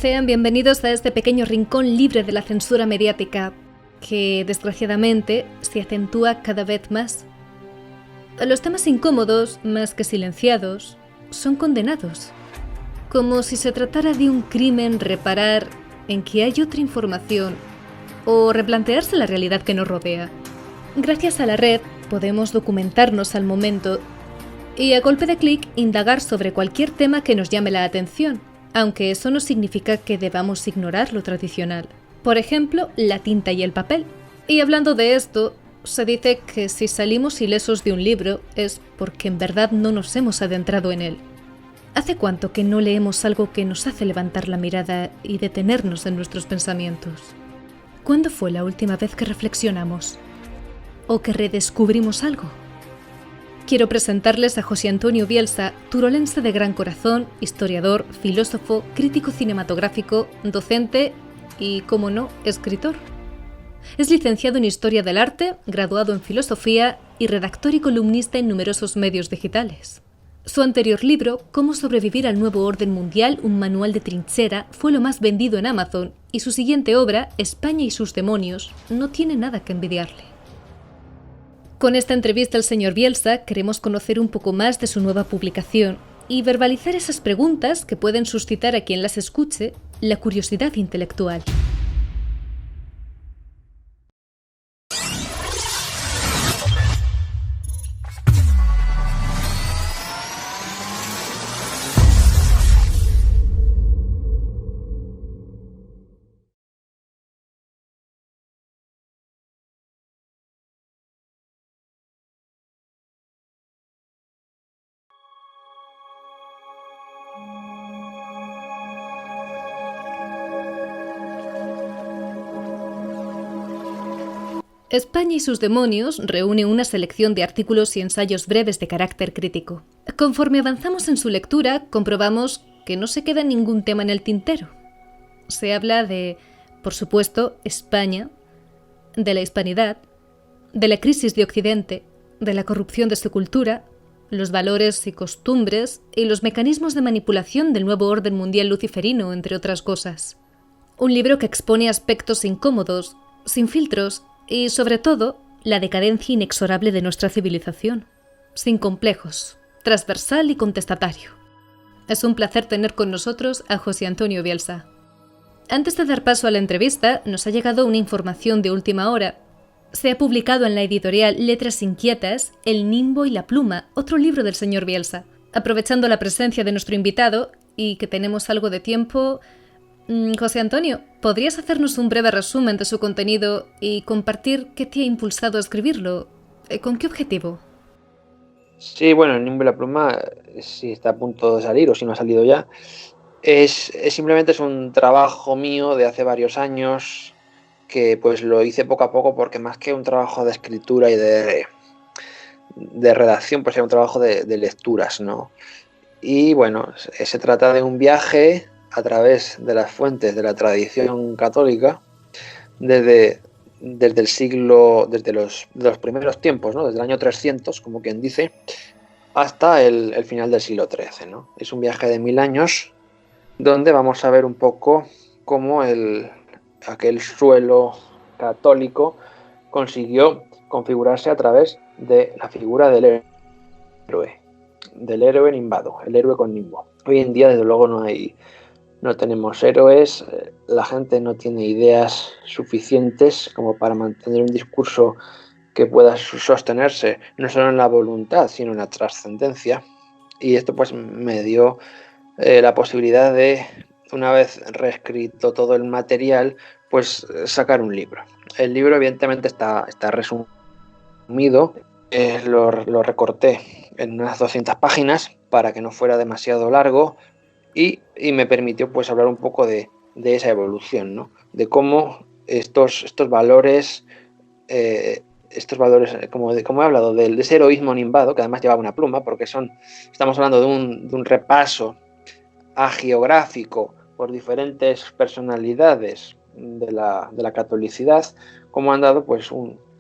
Sean bienvenidos a este pequeño rincón libre de la censura mediática, que desgraciadamente se acentúa cada vez más. Los temas incómodos, más que silenciados, son condenados, como si se tratara de un crimen reparar en que hay otra información o replantearse la realidad que nos rodea. Gracias a la red podemos documentarnos al momento y a golpe de clic indagar sobre cualquier tema que nos llame la atención, aunque eso no significa que debamos ignorar lo tradicional. Por ejemplo, la tinta y el papel. Y hablando de esto, se dice que si salimos ilesos de un libro es porque en verdad no nos hemos adentrado en él. ¿Hace cuánto que no leemos algo que nos hace levantar la mirada y detenernos en nuestros pensamientos? ¿Cuándo fue la última vez que reflexionamos? ¿O que redescubrimos algo? Quiero presentarles a José Antonio Bielsa, turolense de gran corazón, historiador, filósofo, crítico cinematográfico, docente y, como no, escritor. Es licenciado en Historia del Arte, graduado en Filosofía y redactor y columnista en numerosos medios digitales. Su anterior libro, Cómo sobrevivir al nuevo orden mundial, un manual de trinchera, fue lo más vendido en Amazon y su siguiente obra, España y sus demonios, no tiene nada que envidiarle. Con esta entrevista al señor Bielsa queremos conocer un poco más de su nueva publicación y verbalizar esas preguntas que pueden suscitar a quien las escuche la curiosidad intelectual. España y sus demonios reúne una selección de artículos y ensayos breves de carácter crítico. Conforme avanzamos en su lectura, comprobamos que no se queda ningún tema en el tintero. Se habla de, por supuesto, España, de la hispanidad, de la crisis de Occidente, de la corrupción de su cultura, los valores y costumbres y los mecanismos de manipulación del nuevo orden mundial luciferino, entre otras cosas. Un libro que expone aspectos incómodos, sin filtros, y, sobre todo, la decadencia inexorable de nuestra civilización, sin complejos, transversal y contestatario. Es un placer tener con nosotros a José Antonio Bielsa. Antes de dar paso a la entrevista, nos ha llegado una información de última hora. Se ha publicado en la editorial Letras Inquietas El nimbo y la pluma, otro libro del señor Bielsa. Aprovechando la presencia de nuestro invitado y que tenemos algo de tiempo, José Antonio, ¿podrías hacernos un breve resumen de su contenido y compartir qué te ha impulsado a escribirlo? ¿Con qué objetivo? Sí, bueno, el nimbo y la pluma, si está a punto de salir o si no ha salido ya, simplemente es un trabajo mío de hace varios años que pues lo hice poco a poco porque más que un trabajo de escritura y de redacción, pues era un trabajo de lecturas, ¿no? Y bueno, se trata de un viaje a través de las fuentes de la tradición católica desde el siglo, desde los primeros tiempos, ¿no? Desde el año 300, como quien dice, hasta el final del siglo XIII, ¿no? Es un viaje de 1000 años donde vamos a ver un poco cómo aquel suelo católico consiguió configurarse a través de la figura del héroe nimbado, el héroe con nimbo. Hoy en día, desde luego, no tenemos héroes, la gente no tiene ideas suficientes como para mantener un discurso que pueda sostenerse no solo en la voluntad, sino en la trascendencia. Y esto pues me dio la posibilidad de, una vez reescrito todo el material, pues sacar un libro. El libro evidentemente está resumido, lo recorté en unas 200 páginas para que no fuera demasiado largo y me permitió pues hablar un poco de esa evolución, ¿no? De cómo estos valores, como he hablado, de ese heroísmo nimbado, que además llevaba una pluma, porque estamos hablando de un repaso agiográfico por diferentes personalidades de la catolicidad, como han dado pues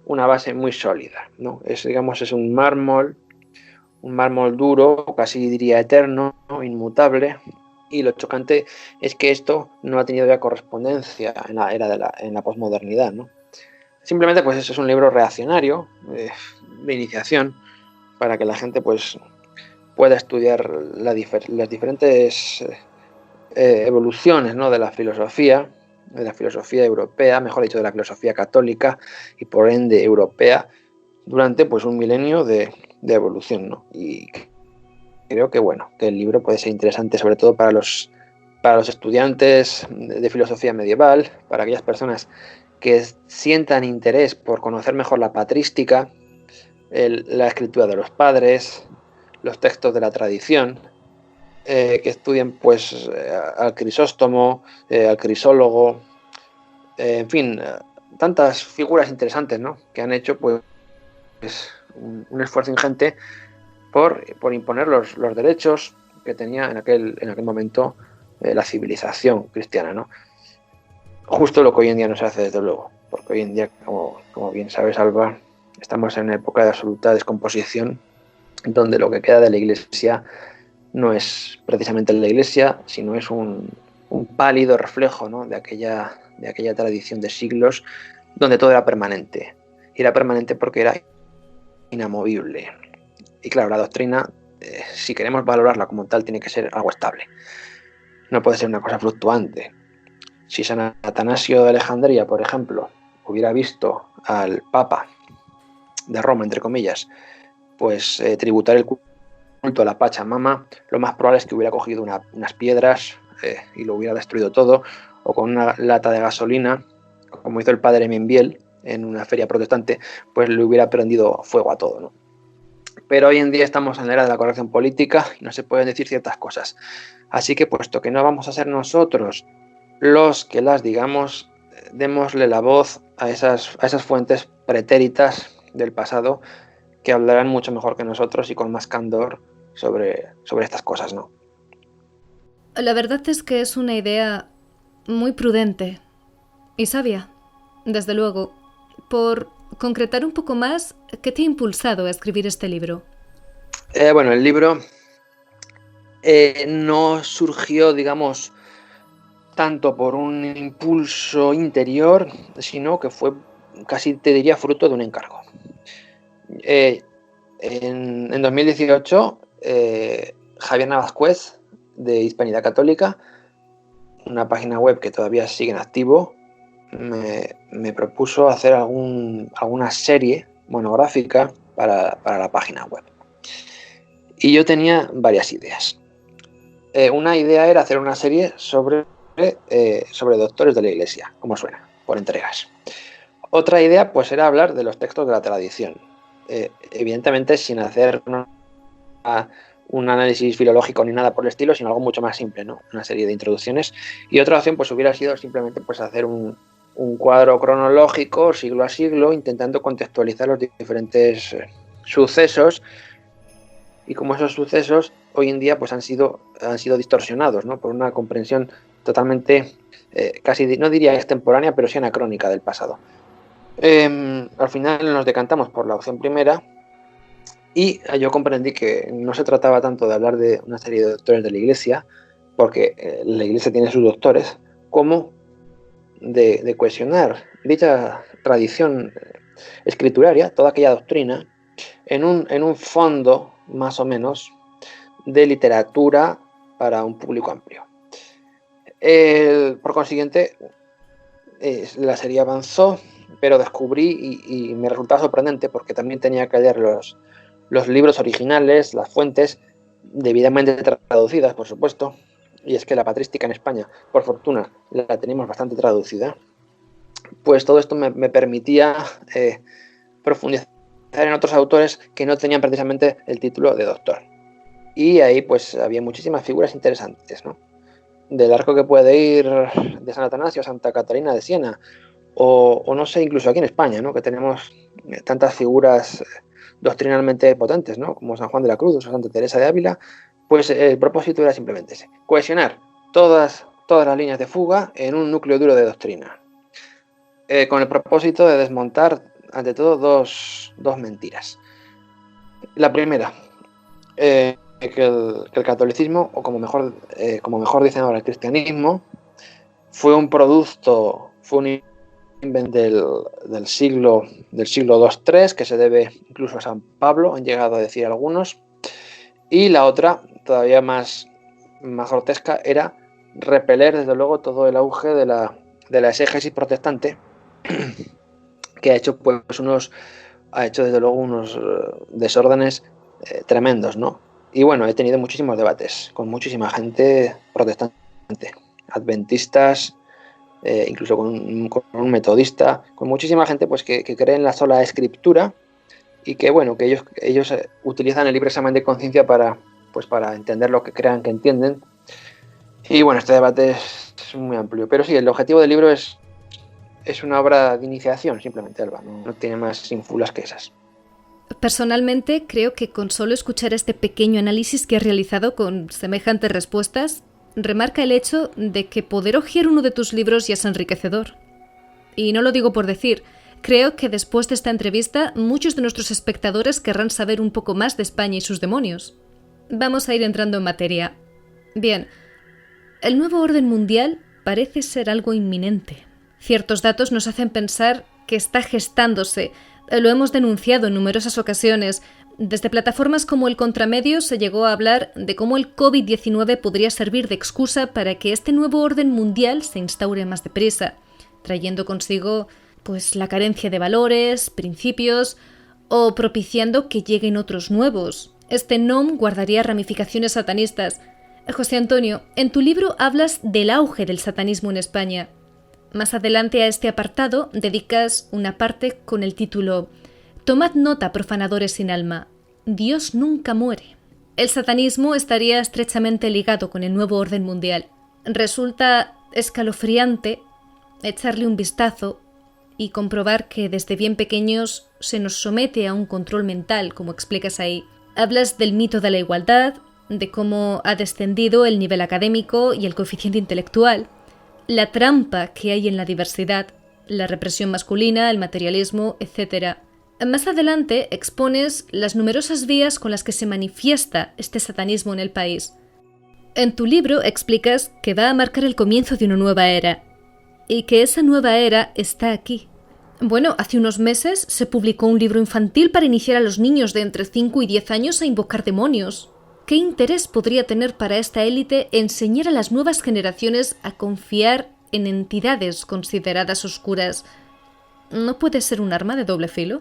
una base muy sólida, ¿no? Es un mármol duro, casi diría eterno, inmutable, Y lo chocante es que esto no ha tenido ya correspondencia en la era en la posmodernidad, ¿no? Simplemente, pues eso es un libro reaccionario, de iniciación, para que la gente pues pueda estudiar las diferentes evoluciones, ¿no?, de la filosofía europea, mejor dicho, de la filosofía católica y por ende europea, durante pues un milenio de evolución, ¿no? Y creo que bueno, que el libro puede ser interesante sobre todo para los estudiantes de filosofía medieval, para aquellas personas que sientan interés por conocer mejor la patrística, la escritura de los padres, los textos de la tradición, que estudien pues al Crisóstomo, al Crisólogo, en fin, tantas figuras interesantes, ¿no?, que han hecho pues un esfuerzo ingente por imponer los derechos que tenía en aquel momento la civilización cristiana, ¿no? Justo lo que hoy en día no se hace, desde luego, porque hoy en día, como bien sabes, Alba, estamos en una época de absoluta descomposición, donde lo que queda de la Iglesia no es precisamente la Iglesia, sino es un pálido reflejo, ¿no?, de aquella tradición de siglos donde todo era permanente. Y era permanente porque era inamovible. Y claro, la doctrina, si queremos valorarla como tal, tiene que ser algo estable. No puede ser una cosa fluctuante. Si San Atanasio de Alejandría, por ejemplo, hubiera visto al Papa de Roma, entre comillas, pues tributar el culto a la Pachamama, lo más probable es que hubiera cogido unas piedras y lo hubiera destruido todo, o con una lata de gasolina, como hizo el padre Membiel en una feria protestante, pues le hubiera prendido fuego a todo, ¿no? Pero hoy en día estamos en la era de la corrección política y no se pueden decir ciertas cosas. Así que, puesto que no vamos a ser nosotros los que las digamos, démosle la voz a esas fuentes pretéritas del pasado que hablarán mucho mejor que nosotros y con más candor sobre estas cosas, ¿no? La verdad es que es una idea muy prudente y sabia, desde luego. Por concretar un poco más, ¿qué te ha impulsado a escribir este libro? Bueno, el libro no surgió, digamos, tanto por un impulso interior, sino que fue, casi te diría, fruto de un encargo. En 2018, Javier Navascuez, de Hispanidad Católica, una página web que todavía sigue en activo, me propuso hacer alguna serie monográfica para la página web. Y yo tenía varias ideas. Una idea era hacer una serie sobre doctores de la Iglesia, como suena, por entregas. Otra idea pues era hablar de los textos de la tradición, evidentemente sin hacer un análisis filológico ni nada por el estilo, sino algo mucho más simple, ¿no? Una serie de introducciones. Y otra opción pues hubiera sido simplemente pues hacer un cuadro cronológico, siglo a siglo, intentando contextualizar los diferentes sucesos y cómo esos sucesos hoy en día pues han sido distorsionados, ¿no?, por una comprensión totalmente, casi no diría extemporánea, pero sí anacrónica del pasado. Al final nos decantamos por la opción primera y yo comprendí que no se trataba tanto de hablar de una serie de doctores de la Iglesia, porque la Iglesia tiene sus doctores, como de cohesionar dicha tradición escrituraria, toda aquella doctrina, en un fondo más o menos de literatura para un público amplio. Por consiguiente, la serie avanzó, pero descubrí y me resultaba sorprendente porque también tenía que leer los libros originales, las fuentes, debidamente traducidas, por supuesto, y es que la patrística en España, por fortuna, la tenemos bastante traducida. Pues todo esto me permitía profundizar en otros autores que no tenían precisamente el título de doctor. Y ahí pues había muchísimas figuras interesantes, ¿no? Del arco que puede ir de San Atanasio a Santa Catarina de Siena, o no sé, incluso aquí en España, ¿no?, que tenemos tantas figuras doctrinalmente potentes, ¿no?, como San Juan de la Cruz o Santa Teresa de Ávila. Pues el propósito era simplemente ese: cohesionar todas las líneas de fuga en un núcleo duro de doctrina, con el propósito de desmontar, ante todo, dos mentiras. La primera, que el catolicismo, o como mejor dicen ahora, el cristianismo, fue un invento del siglo II-III, que se debe incluso a San Pablo, han llegado a decir algunos. Y la otra, todavía más grotesca, era repeler desde luego todo el auge de la exégesis protestante, que ha hecho desde luego unos desórdenes tremendos, ¿no? Y bueno, he tenido muchísimos debates con muchísima gente protestante, adventistas, incluso con un metodista, con muchísima gente pues que cree en la sola escritura y que bueno, que ellos utilizan el libre examen de conciencia para entender lo que crean que entienden. Y bueno, este debate es muy amplio, pero sí, el objetivo del libro es una obra de iniciación, simplemente, Alba, no tiene más ínfulas que esas. Personalmente, creo que con solo escuchar este pequeño análisis que has realizado con semejantes respuestas, remarca el hecho de que poder hojear uno de tus libros ya es enriquecedor. Y no lo digo por decir, creo que después de esta entrevista muchos de nuestros espectadores querrán saber un poco más de España y sus demonios. Vamos a ir entrando en materia. Bien, el nuevo orden mundial parece ser algo inminente. Ciertos datos nos hacen pensar que está gestándose. Lo hemos denunciado en numerosas ocasiones. Desde plataformas como El Contramedio se llegó a hablar de cómo el COVID-19 podría servir de excusa para que este nuevo orden mundial se instaure más deprisa, trayendo consigo pues la carencia de valores, principios, o propiciando que lleguen otros nuevos. Este NOM guardaría ramificaciones satanistas. José Antonio, en tu libro hablas del auge del satanismo en España. Más adelante a este apartado dedicas una parte con el título «Tomad nota, profanadores sin alma. Dios nunca muere». El satanismo estaría estrechamente ligado con el nuevo orden mundial. Resulta escalofriante echarle un vistazo y comprobar que desde bien pequeños se nos somete a un control mental, como explicas ahí. Hablas del mito de la igualdad, de cómo ha descendido el nivel académico y el coeficiente intelectual, la trampa que hay en la diversidad, la represión masculina, el materialismo, etc. Más adelante expones las numerosas vías con las que se manifiesta este satanismo en el país. En tu libro explicas que va a marcar el comienzo de una nueva era, y que esa nueva era está aquí. Bueno, hace unos meses se publicó un libro infantil para iniciar a los niños de entre 5 y 10 años a invocar demonios. ¿Qué interés podría tener para esta élite enseñar a las nuevas generaciones a confiar en entidades consideradas oscuras? ¿No puede ser un arma de doble filo?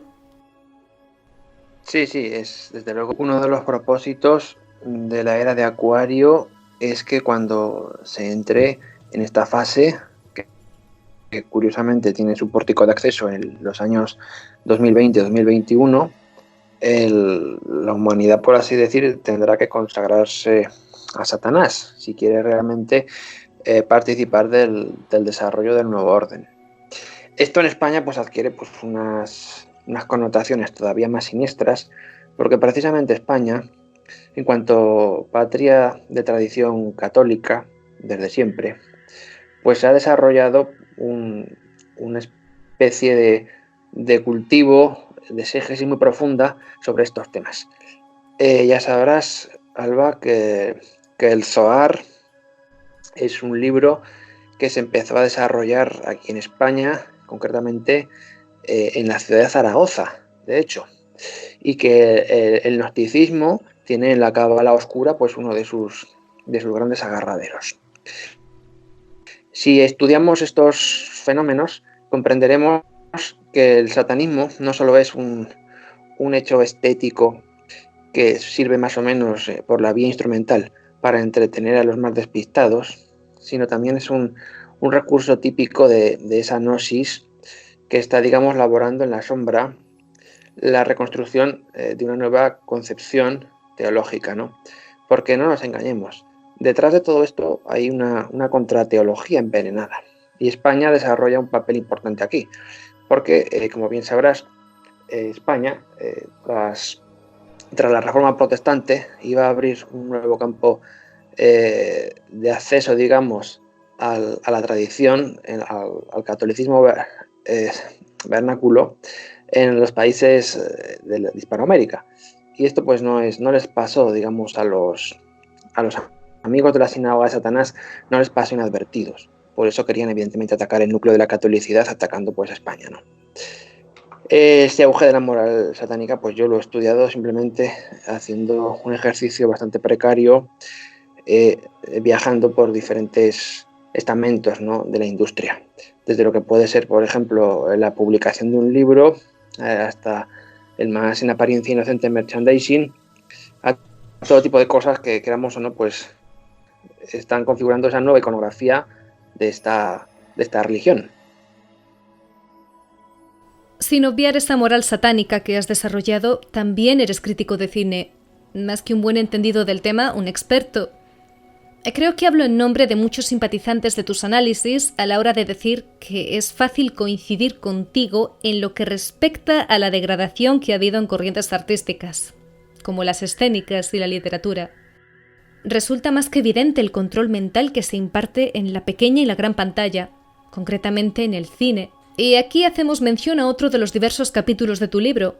Sí, es desde luego uno de los propósitos de la era de Acuario, es que cuando se entre en esta fase, que curiosamente tiene su pórtico de acceso en los años 2020-2021, la humanidad, por así decir, tendrá que consagrarse a Satanás si quiere realmente participar del desarrollo del nuevo orden. Esto en España pues adquiere pues unas connotaciones todavía más siniestras, porque precisamente España, en cuanto patria de tradición católica desde siempre, pues se ha desarrollado una especie de cultivo, de exégesis muy profunda sobre estos temas. Ya sabrás, Alba, que el Zohar es un libro que se empezó a desarrollar aquí en España, concretamente en la ciudad de Zaragoza, de hecho, y que el gnosticismo tiene en la cábala oscura pues uno de sus grandes agarraderos. Si estudiamos estos fenómenos, comprenderemos que el satanismo no solo es un hecho estético que sirve más o menos por la vía instrumental para entretener a los más despistados, sino también es un recurso típico de esa gnosis que está, digamos, laborando en la sombra la reconstrucción de una nueva concepción teológica, ¿no? Porque no nos engañemos, detrás de todo esto hay una contrateología envenenada, y España desarrolla un papel importante aquí, porque, como bien sabrás, España, tras la reforma protestante, iba a abrir un nuevo campo de acceso, digamos, a la tradición, al catolicismo vernáculo en los países de Hispanoamérica. Y esto pues no les pasó, digamos, a los amigos de la sinagoga de Satanás, no les pasó inadvertidos. Por eso querían evidentemente atacar el núcleo de la catolicidad, atacando pues a España, ¿no? Este auge de la moral satánica, pues yo lo he estudiado simplemente haciendo un ejercicio bastante precario, viajando por diferentes estamentos, ¿no?, de la industria. Desde lo que puede ser, por ejemplo, la publicación de un libro, hasta el más en apariencia inocente merchandising, a todo tipo de cosas que, queramos o no, pues están configurando esa nueva iconografía de esta religión. Sin obviar esa moral satánica que has desarrollado, también eres crítico de cine. Más que un buen entendido del tema, un experto. Creo que hablo en nombre de muchos simpatizantes de tus análisis a la hora de decir que es fácil coincidir contigo en lo que respecta a la degradación que ha habido en corrientes artísticas, como las escénicas y la literatura. Resulta más que evidente el control mental que se imparte en la pequeña y la gran pantalla, concretamente en el cine. Y aquí hacemos mención a otro de los diversos capítulos de tu libro.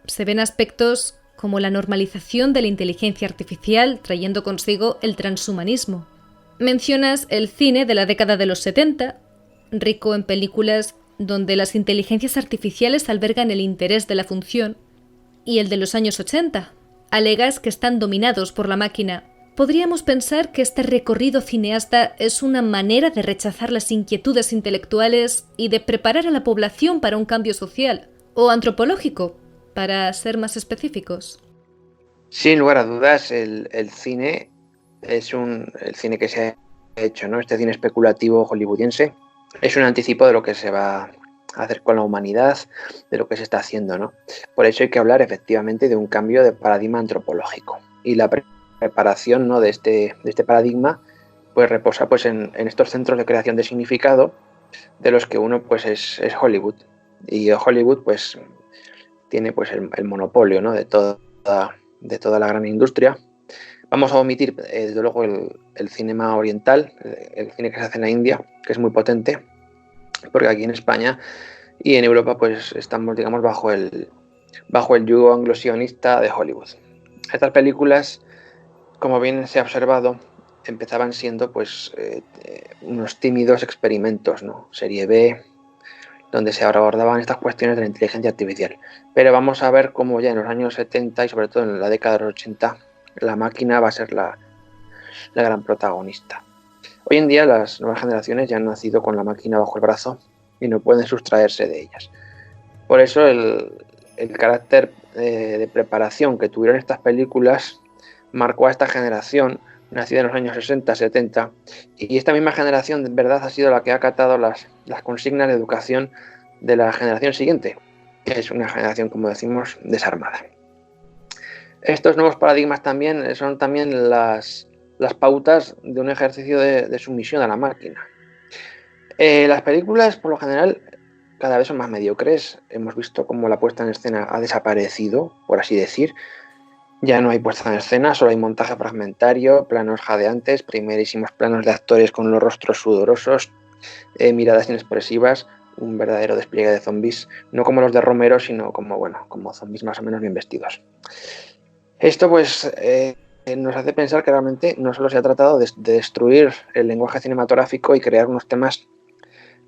Se ven aspectos como la normalización de la inteligencia artificial trayendo consigo el transhumanismo. Mencionas el cine de la década de los 70, rico en películas donde las inteligencias artificiales albergan el interés de la función, y el de los años 80. Alegas que están dominados por la máquina. Podríamos pensar que este recorrido cineasta es una manera de rechazar las inquietudes intelectuales y de preparar a la población para un cambio social, o antropológico, para ser más específicos. Sin lugar a dudas, el cine es el cine que se ha hecho, ¿no? Este cine especulativo hollywoodiense es un anticipo de lo que se va a hacer con la humanidad, de lo que se está haciendo, ¿no? Por eso hay que hablar efectivamente de un cambio de paradigma antropológico. Y la preparación, ¿no?, de este paradigma pues reposa pues en estos centros de creación de significado, de los que uno pues es Hollywood. Y Hollywood pues tiene pues el monopolio, ¿no?, de toda la gran industria. Vamos a omitir desde luego el cinema oriental, el cine que se hace en la India, que es muy potente, porque aquí en España y en Europa pues estamos, digamos, bajo el yugo anglo-sionista de Hollywood. Estas películas, como bien se ha observado, empezaban siendo pues unos tímidos experimentos, ¿no?, serie B, donde se abordaban estas cuestiones de la inteligencia artificial. Pero vamos a ver cómo ya en los años 70 y sobre todo en la década de los 80 la máquina va a ser la gran protagonista. Hoy en día las nuevas generaciones ya han nacido con la máquina bajo el brazo y no pueden sustraerse de ellas. Por eso el carácter de preparación que tuvieron estas películas marcó a esta generación nacida en los años 60, 70, y esta misma generación de verdad ha sido la que ha acatado las consignas de educación de la generación siguiente, que es una generación, como decimos, desarmada. Estos nuevos paradigmas también son también las pautas de un ejercicio de sumisión a la máquina. Las películas, por lo general, cada vez son más mediocres. Hemos visto cómo la puesta en escena ha desaparecido, por así decir. Ya no hay puesta en escena, solo hay montaje fragmentario, planos jadeantes, primerísimos planos de actores con los rostros sudorosos, miradas inexpresivas, un verdadero despliegue de zombies, no como los de Romero, sino como zombies más o menos bien vestidos. Esto pues nos hace pensar que realmente no solo se ha tratado de destruir el lenguaje cinematográfico y crear unos temas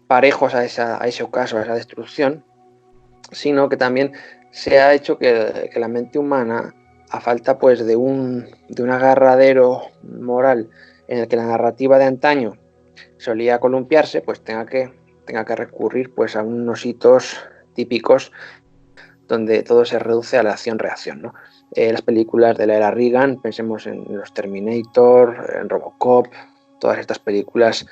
parejos a ese ocaso, a esa destrucción, sino que también se ha hecho que la mente humana, a falta pues de un agarradero moral en el que la narrativa de antaño solía columpiarse, pues tenga que recurrir pues a unos hitos típicos donde todo se reduce a la acción-reacción, ¿no? Las películas de la era Reagan, pensemos en los Terminator, en Robocop, todas estas películas,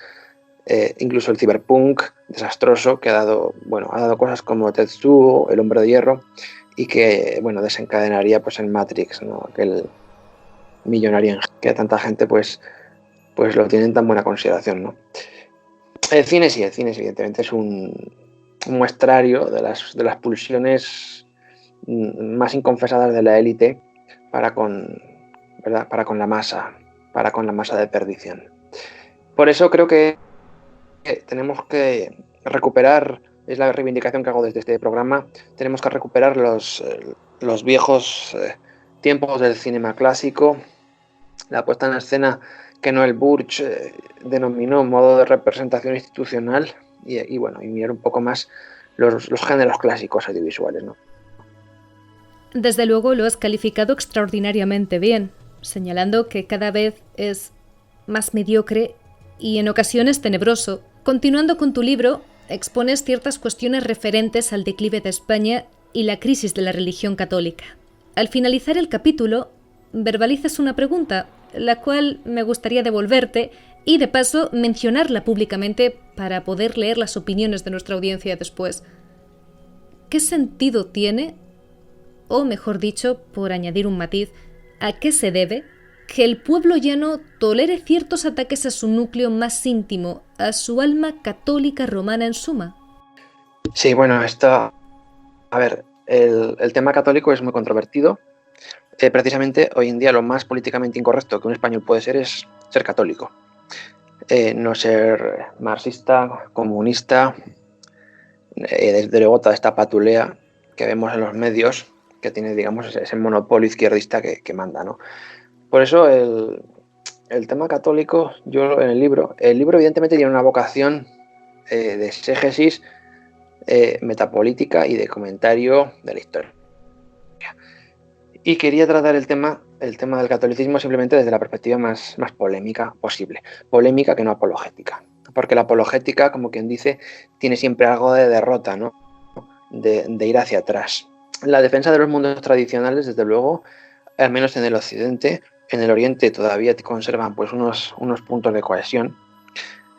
incluso el cyberpunk desastroso que ha dado cosas como Ted 2, El Hombre de Hierro, y que desencadenaría pues en Matrix, ¿no?, aquel millonario que a tanta gente pues lo tiene en tan buena consideración, ¿no? El cine evidentemente es un muestrario de las pulsiones más inconfesadas de la élite para con la masa de perdición. Por eso creo que tenemos que recuperar, es la reivindicación que hago desde este programa, tenemos que recuperar los viejos tiempos del cinema clásico, la puesta en escena que Noel Burch denominó modo de representación institucional y bueno, y mirar un poco más los géneros clásicos audiovisuales, ¿no? Desde luego lo has calificado extraordinariamente bien, señalando que cada vez es más mediocre y en ocasiones tenebroso. Continuando con tu libro, expones ciertas cuestiones referentes al declive de España y la crisis de la religión católica. Al finalizar el capítulo, verbalizas una pregunta, la cual me gustaría devolverte y de paso mencionarla públicamente para poder leer las opiniones de nuestra audiencia después. ¿Qué sentido tiene, o mejor dicho, por añadir un matiz, a qué se debe que el pueblo llano tolere ciertos ataques a su núcleo más íntimo, a su alma católica romana en suma? Sí, bueno, el tema católico es muy controvertido. Precisamente hoy en día lo más políticamente incorrecto que un español puede ser es ser católico. No ser marxista, comunista, desde luego toda esta patulea que vemos en los medios, que tiene, digamos, ese monopolio izquierdista que manda, ¿no? Por eso el tema católico, yo en el libro evidentemente tiene una vocación de exégesis metapolítica y de comentario de la historia. Y quería tratar el tema del catolicismo simplemente desde la perspectiva más polémica posible. Polémica que no apologética. Porque la apologética, como quien dice, tiene siempre algo de derrota, ¿no? De ir hacia atrás. La defensa de los mundos tradicionales, desde luego, al menos en el occidente, en el oriente todavía conservan pues unos puntos de cohesión.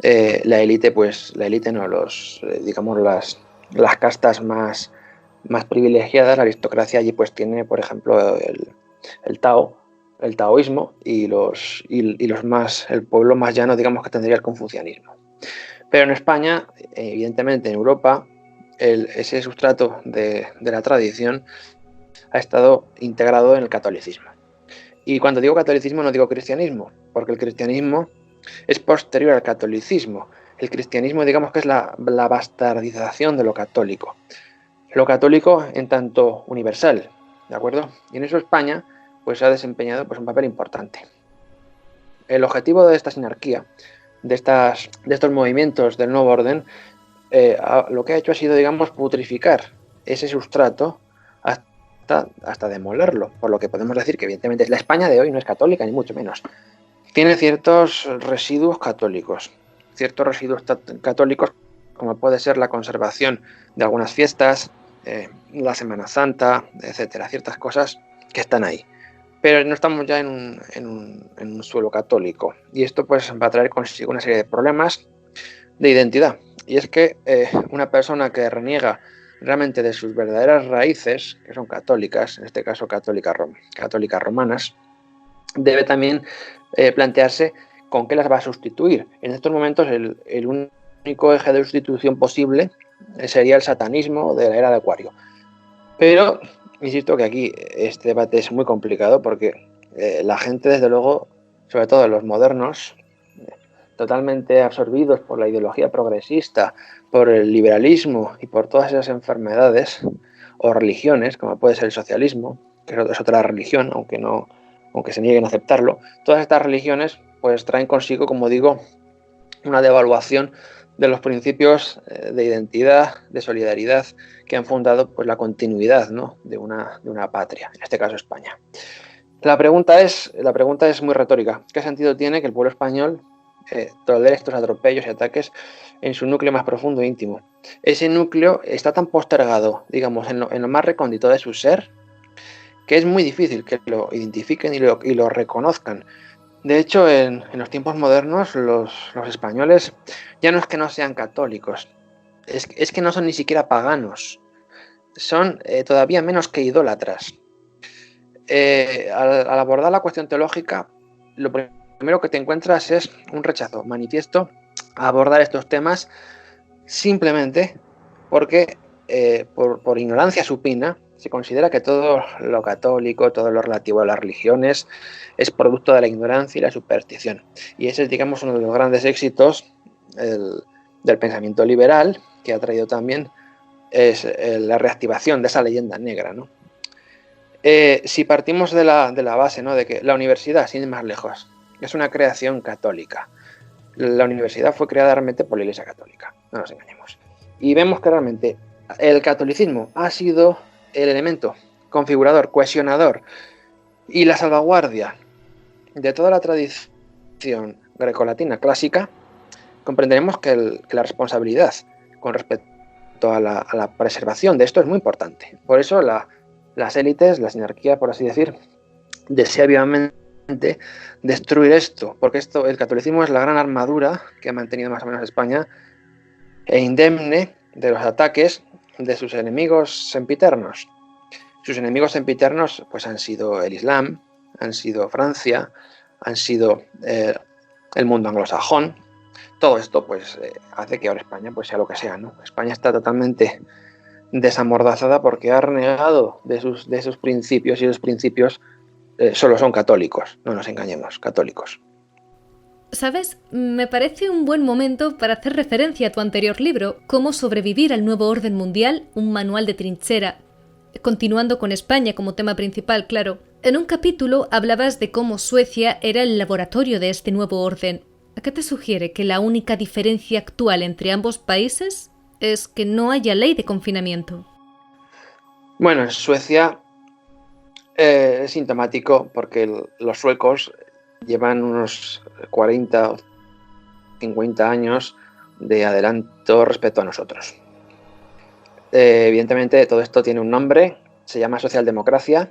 La élite no, digamos las castas más privilegiadas, la aristocracia allí pues tiene, por ejemplo, el taoísmo y el pueblo más llano, digamos, que tendría el confucianismo. Pero en España, evidentemente en Europa, ese sustrato de la tradición ha estado integrado en el catolicismo. Y cuando digo catolicismo no digo cristianismo, porque el cristianismo es posterior al catolicismo. El cristianismo, digamos que es la bastardización de lo católico. Lo católico en tanto universal, ¿de acuerdo? Y en eso España pues ha desempeñado pues un papel importante. El objetivo de esta sinarquía, de estos movimientos del nuevo orden, lo que ha hecho ha sido, digamos, putrificar ese sustrato hasta demolerlo, por lo que podemos decir que evidentemente la España de hoy no es católica, ni mucho menos. Tiene ciertos residuos católicos, como puede ser la conservación de algunas fiestas, la Semana Santa, etcétera, ciertas cosas que están ahí. Pero no estamos ya en un suelo católico, y esto pues va a traer consigo una serie de problemas de identidad. Y es que una persona que reniega realmente de sus verdaderas raíces, que son católicas, en este caso católicas romanas, debe también plantearse con qué las va a sustituir. En estos momentos el único eje de sustitución posible sería el satanismo de la era de Acuario. Pero insisto que aquí este debate es muy complicado porque la gente, desde luego, sobre todo los modernos, totalmente absorbidos por la ideología progresista, por el liberalismo y por todas esas enfermedades o religiones, como puede ser el socialismo, que es otra religión, aunque se nieguen a aceptarlo, todas estas religiones pues traen consigo, como digo, una devaluación de los principios de identidad, de solidaridad, que han fundado pues la continuidad, ¿no?, de una patria, en este caso España. La pregunta es muy retórica. ¿Qué sentido tiene que el pueblo español tolere estos atropellos y ataques en su núcleo más profundo e íntimo? Ese núcleo está tan postergado, digamos, en lo más recóndito de su ser, que es muy difícil que lo identifiquen y lo reconozcan. De hecho, en los tiempos modernos, los españoles ya no es que no sean católicos, es que no son ni siquiera paganos, son todavía menos que idólatras. Al abordar la cuestión teológica, lo primero que te encuentras es un rechazo manifiesto a abordar estos temas simplemente porque por ignorancia supina se considera que todo lo católico, todo lo relativo a las religiones es producto de la ignorancia y la superstición. Y ese es, digamos, uno de los grandes éxitos del pensamiento liberal, que ha traído también la reactivación de esa leyenda negra, ¿no? Si partimos de la base, ¿no?, de que la universidad, sin ir más lejos, es una creación católica. La universidad fue creada realmente por la Iglesia Católica, no nos engañemos. Y vemos que realmente el catolicismo ha sido el elemento configurador, cohesionador y la salvaguardia de toda la tradición grecolatina clásica. Comprenderemos que la responsabilidad con respecto a la preservación de esto es muy importante. Por eso las élites, la sinarquía, por así decir, desea vivamente destruir esto, porque el catolicismo es la gran armadura que ha mantenido más o menos España e indemne de los ataques de sus enemigos sempiternos. Sus enemigos sempiternos pues han sido el Islam, han sido Francia, han sido el mundo anglosajón. Todo esto pues hace que ahora España pues sea lo que sea, ¿no? España está totalmente desamordazada porque ha renegado de sus principios, y los principios solo son católicos, no nos engañemos, católicos. ¿Sabes? Me parece un buen momento para hacer referencia a tu anterior libro, Cómo sobrevivir al nuevo orden mundial, un manual de trinchera. Continuando con España como tema principal, claro. En un capítulo hablabas de cómo Suecia era el laboratorio de este nuevo orden. ¿A qué te sugiere que la única diferencia actual entre ambos países es que no haya ley de confinamiento? Bueno, en Suecia es sintomático porque los suecos llevan unos 40 o 50 años de adelanto respecto a nosotros. Evidentemente todo esto tiene un nombre, se llama socialdemocracia.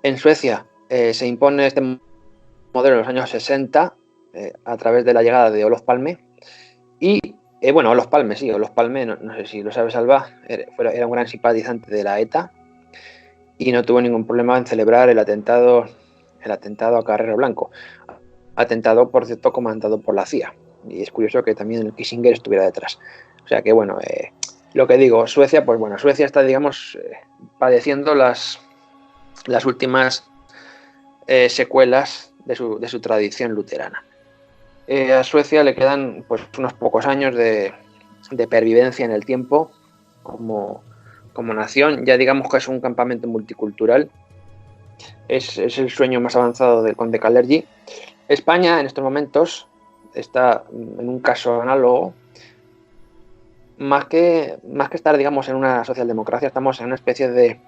En Suecia se impone este modelo en los años 60 a través de la llegada de Olof Palme. Y Olof Palme, no sé si lo sabes, Alba, era un gran simpatizante de la ETA y no tuvo ningún problema en celebrar el atentado a Carrero Blanco. Atentado, por cierto, comandado por la CIA. Y es curioso que también el Kissinger estuviera detrás. O sea que, lo que digo, Suecia, Suecia está, digamos, padeciendo las últimas secuelas de su tradición luterana. A Suecia le quedan pues unos pocos años de pervivencia en el tiempo como nación. Ya digamos que es un campamento multicultural. Es el sueño más avanzado del conde Kalergi. España en estos momentos está en un caso análogo. Más que estar, digamos, en una socialdemocracia, estamos en una especie de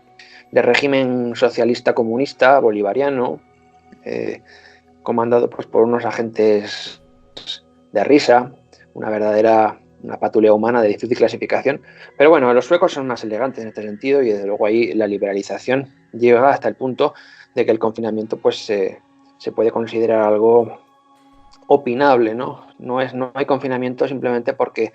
régimen socialista comunista bolivariano, comandado pues por unos agentes de risa, una patulea humana de difícil clasificación. Pero bueno, los suecos son más elegantes en este sentido y desde luego ahí la liberalización llega hasta el punto de que el confinamiento pues se puede considerar algo opinable, ¿no? No hay confinamiento simplemente porque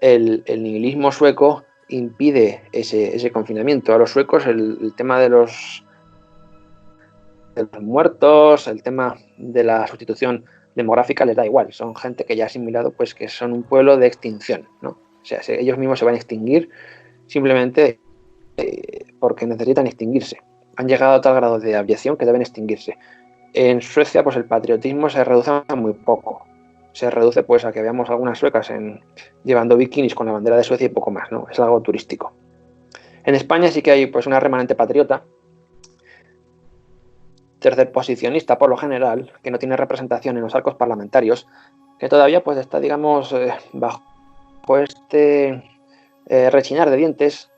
el nihilismo sueco impide ese confinamiento. A los suecos el tema de los muertos, el tema de la sustitución demográfica les da igual. Son gente que ya ha asimilado pues que son un pueblo de extinción, ¿no? O sea, ellos mismos se van a extinguir simplemente porque necesitan extinguirse. Han llegado a tal grado de abyección que deben extinguirse. En Suecia pues el patriotismo se reduce a muy poco. Se reduce pues a que veamos algunas suecas llevando bikinis con la bandera de Suecia y poco más, ¿no? Es algo turístico. En España sí que hay pues una remanente patriota, tercerposicionista por lo general, que no tiene representación en los arcos parlamentarios, que todavía pues está, digamos, bajo este rechinar de dientes,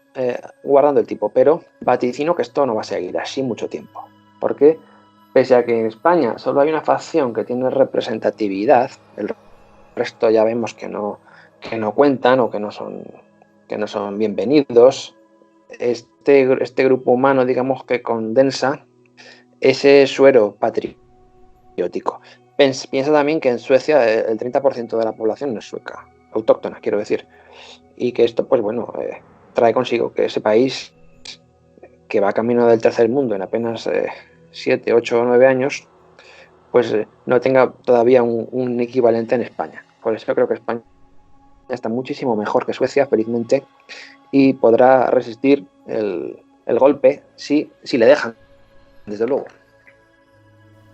guardando el tipo, pero vaticino que esto no va a seguir así mucho tiempo, porque pese a que en España solo hay una facción que tiene representatividad, el resto ya vemos que no cuentan o que no son bienvenidos. Este grupo humano, digamos, que condensa ese suero patriótico. Piensa también que en Suecia el 30% de la población no es sueca, autóctona, quiero decir, y que esto, pues trae consigo que ese país, que va camino del tercer mundo en apenas 7, 8 o 9 años, pues no tenga todavía un equivalente en España. Por eso creo que España está muchísimo mejor que Suecia, felizmente, y podrá resistir el golpe si le dejan, desde luego.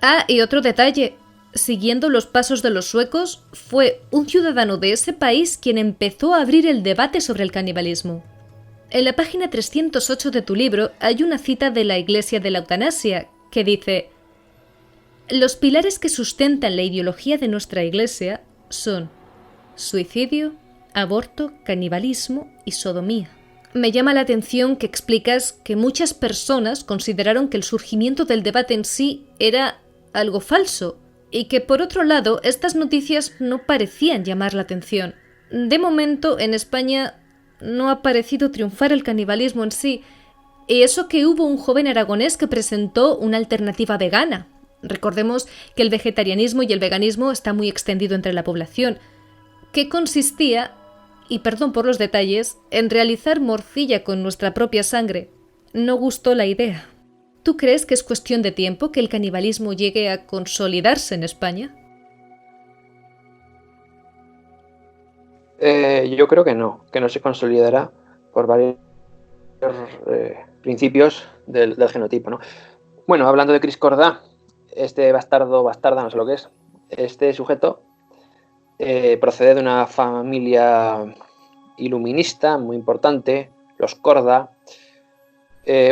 Ah, y otro detalle. Siguiendo los pasos de los suecos, fue un ciudadano de ese país quien empezó a abrir el debate sobre el canibalismo. En la página 308 de tu libro hay una cita de la Iglesia de la Eutanasia que dice: los pilares que sustentan la ideología de nuestra Iglesia son suicidio, aborto, canibalismo y sodomía. Me llama la atención que explicas que muchas personas consideraron que el surgimiento del debate en sí era algo falso y que, por otro lado, estas noticias no parecían llamar la atención. De momento, en España no ha parecido triunfar el canibalismo en sí, y eso que hubo un joven aragonés que presentó una alternativa vegana. Recordemos que el vegetarianismo y el veganismo está muy extendido entre la población, que consistía, y perdón por los detalles, en realizar morcilla con nuestra propia sangre. No gustó la idea. ¿Tú crees que es cuestión de tiempo que el canibalismo llegue a consolidarse en España? Yo creo que no se consolidará por varios principios del genotipo, ¿no? Bueno, hablando de Chris Korda, este bastarda, no sé lo que es, este sujeto procede de una familia iluminista muy importante, los Korda.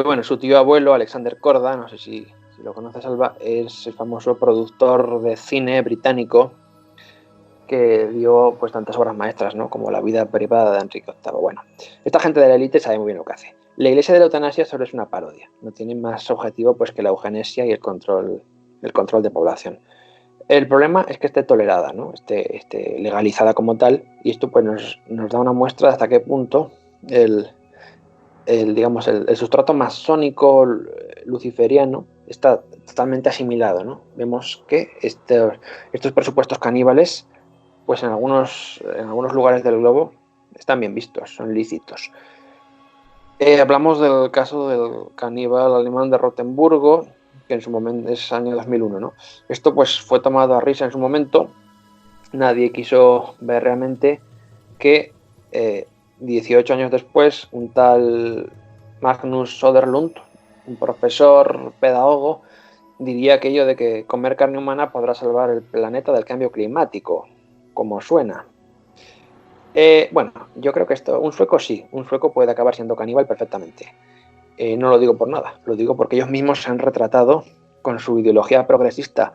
Bueno, su tío abuelo, Alexander Korda, no sé si lo conoces, Alba, es el famoso productor de cine británico que dio pues tantas obras maestras, ¿no?, como La vida privada de Enrique VIII. Bueno, esta gente de la élite sabe muy bien lo que hace. La Iglesia de la Eutanasia solo es una parodia, no tiene más objetivo pues que la eugenesia y el control de población. El problema es que esté tolerada, ¿no?, esté legalizada como tal, y esto pues nos da una muestra de hasta qué punto el sustrato masónico luciferiano está totalmente asimilado, ¿no? Vemos que estos presupuestos caníbales, pues en algunos lugares del globo están bien vistos, son lícitos. Hablamos del caso del caníbal alemán de Rotemburgo, que en su momento es año 2001, ¿no? Esto pues fue tomado a risa en su momento. Nadie quiso ver realmente que 18 años después un tal Magnus Söderlund, un profesor pedagogo, diría aquello de que comer carne humana podrá salvar el planeta del cambio climático, como suena. Bueno, yo creo que un sueco puede acabar siendo caníbal perfectamente. No lo digo por nada, lo digo porque ellos mismos se han retratado con su ideología progresista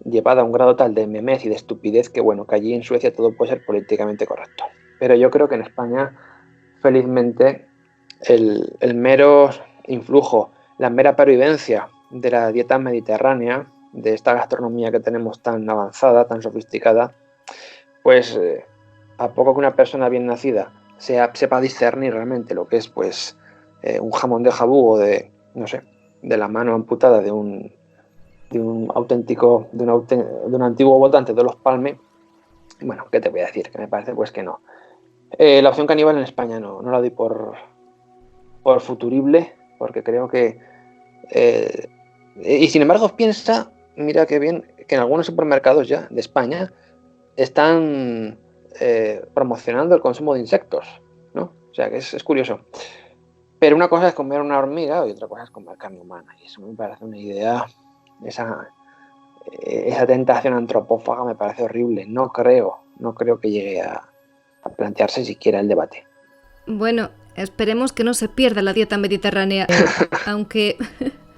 llevada a un grado tal de memez y de estupidez que, bueno, que allí en Suecia todo puede ser políticamente correcto. Pero yo creo que en España, felizmente, el mero influjo, la mera pervivencia de la dieta mediterránea, de esta gastronomía que tenemos tan avanzada, tan sofisticada, pues a poco que una persona bien nacida sepa discernir realmente lo que es pues un jamón de jabú o de la mano amputada de un antiguo votante de los Palme, bueno, ¿qué te voy a decir? Que me parece pues que no. La opción caníbal en España no la doy por futurible, porque creo que y sin embargo piensa, mira qué bien, que en algunos supermercados ya de España están promocionando el consumo de insectos, ¿no? O sea que es curioso. Pero una cosa es comer una hormiga y otra cosa es comer carne humana, y eso me parece una idea, esa tentación antropófaga me parece horrible. No creo que llegue a plantearse siquiera el debate. Bueno, esperemos que no se pierda la dieta mediterránea, aunque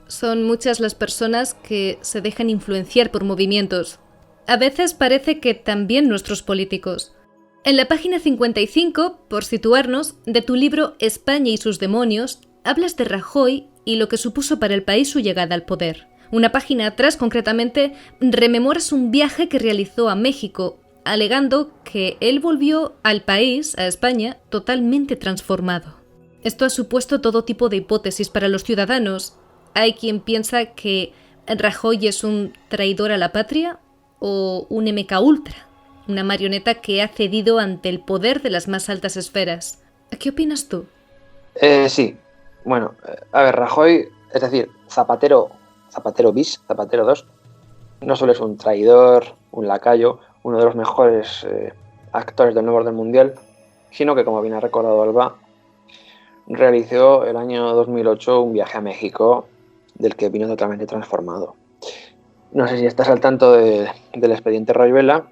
son muchas las personas que se dejan influenciar por movimientos. A veces parece que también nuestros políticos. En la página 55, por situarnos, de tu libro España y sus demonios, hablas de Rajoy y lo que supuso para el país su llegada al poder. Una página atrás, concretamente, rememoras un viaje que realizó a México, alegando que él volvió al país, a España, totalmente transformado. Esto ha supuesto todo tipo de hipótesis para los ciudadanos. Hay quien piensa que Rajoy es un traidor a la patria o un MK Ultra, una marioneta que ha cedido ante el poder de las más altas esferas. ¿Qué opinas tú? Sí, bueno, a ver, Rajoy, es decir, Zapatero bis, Zapatero 2, no solo es un traidor, un lacayo, uno de los mejores actores del nuevo orden mundial, sino que, como bien ha recordado Alba, realizó el año 2008 un viaje a México del que vino totalmente transformado. No sé si estás al tanto del expediente Royuela.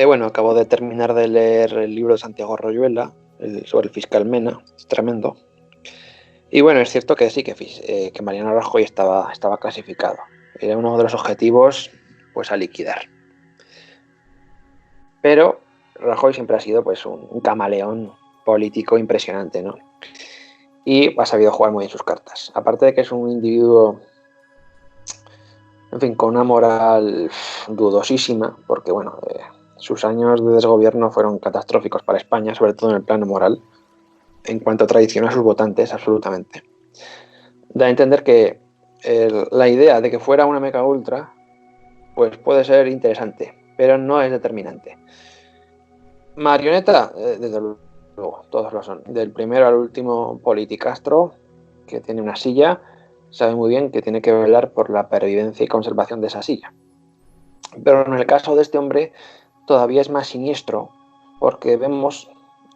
Bueno, acabo de terminar de leer el libro de Santiago Royuela, sobre el fiscal Mena, es tremendo. Y bueno, es cierto que sí, que Mariano Rajoy estaba clasificado. Era uno de los objetivos pues a liquidar. Pero Rajoy siempre ha sido pues un camaleón político impresionante, ¿no? Y ha sabido jugar muy bien sus cartas. Aparte de que es un individuo, en fin, con una moral dudosísima, porque bueno, sus años de desgobierno fueron catastróficos para España, sobre todo en el plano moral, en cuanto a traición a sus votantes, absolutamente. Da a entender que la idea de que fuera una mega ultra pues puede ser interesante, pero no es determinante. Marioneta, desde luego, todos lo son. Del primero al último politicastro, que tiene una silla, sabe muy bien que tiene que velar por la pervivencia y conservación de esa silla. Pero en el caso de este hombre todavía es más siniestro, porque vemos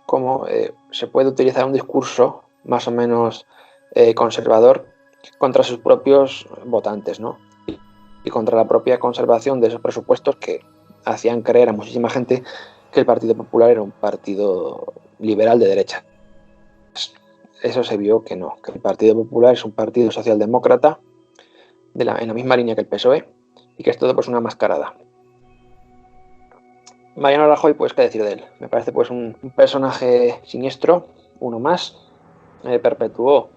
cómo se puede utilizar un discurso más o menos conservador contra sus propios votantes, ¿no? Y contra la propia conservación de esos presupuestos que hacían creer a muchísima gente que el Partido Popular era un partido liberal de derecha. Eso se vio que no, que el Partido Popular es un partido socialdemócrata en la misma línea que el PSOE y que es todo pues una mascarada. Mariano Rajoy, pues qué decir de él, me parece pues un personaje siniestro, uno más, perpetuó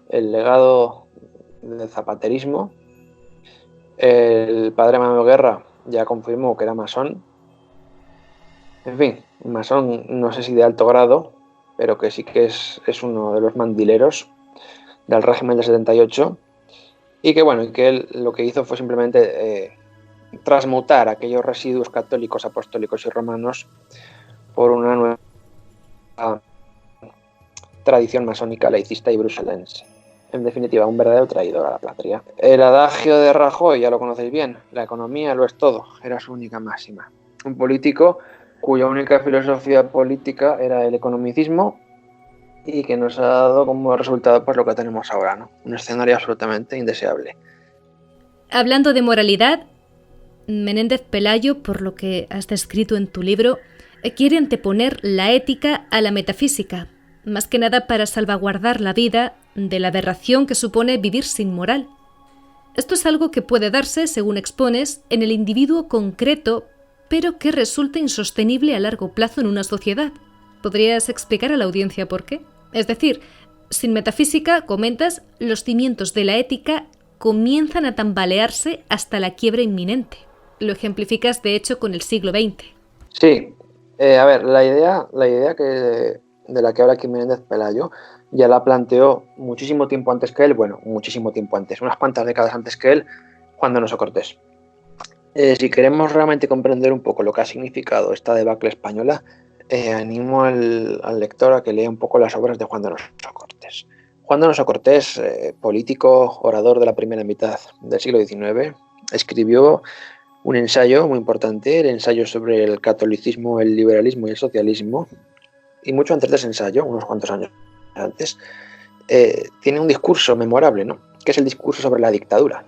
el legado del zapaterismo. El padre Manuel Guerra ya confirmó que era masón. En fin, masón no sé si de alto grado, pero que sí que es uno de los mandileros del régimen del 78 y que bueno, que él lo que hizo fue simplemente transmutar aquellos residuos católicos, apostólicos y romanos por una nueva tradición masónica laicista y bruselense. En definitiva, un verdadero traidor a la patria. El adagio de Rajoy, ya lo conocéis bien, la economía lo es todo, era su única máxima. Un político cuya única filosofía política era el economicismo y que nos ha dado como resultado pues lo que tenemos ahora, ¿no? Un escenario absolutamente indeseable. Hablando de moralidad, Menéndez Pelayo, por lo que has descrito en tu libro, quiere anteponer la ética a la metafísica, más que nada para salvaguardar la vida de la aberración que supone vivir sin moral. Esto es algo que puede darse, según expones, en el individuo concreto, pero que resulta insostenible a largo plazo en una sociedad. ¿Podrías explicar a la audiencia por qué? Es decir, sin metafísica, comentas, los cimientos de la ética comienzan a tambalearse hasta la quiebra inminente. Lo ejemplificas, de hecho, con el siglo XX. Sí, a ver, la idea de la que habla aquí Menéndez Pelayo ya la planteó muchísimo tiempo antes que él, bueno, muchísimo tiempo antes, unas cuantas décadas antes que él, Juan Donoso Cortés. Si queremos realmente comprender un poco lo que ha significado esta debacle española, animo al lector a que lea un poco las obras de Juan Donoso Cortés. Juan Donoso Cortés, político, orador de la primera mitad del siglo XIX, escribió un ensayo muy importante, el ensayo sobre el catolicismo, el liberalismo y el socialismo, y mucho antes de ese ensayo, unos cuantos años antes, tiene un discurso memorable, ¿no? Que es el discurso sobre la dictadura.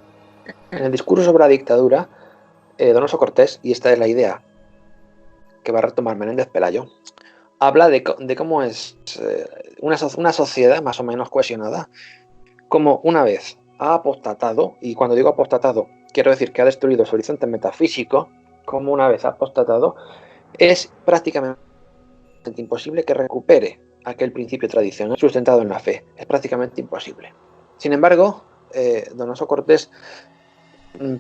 En el discurso sobre la dictadura, Donoso Cortés, y esta es la idea que va a retomar Menéndez Pelayo, habla de cómo es una sociedad más o menos cohesionada, como una vez ha apostatado, y cuando digo apostatado, quiero decir que ha destruido su horizonte metafísico, como una vez ha apostatado, es prácticamente imposible que recupere aquel principio tradicional sustentado en la fe. Es prácticamente imposible. Sin embargo, Donoso Cortés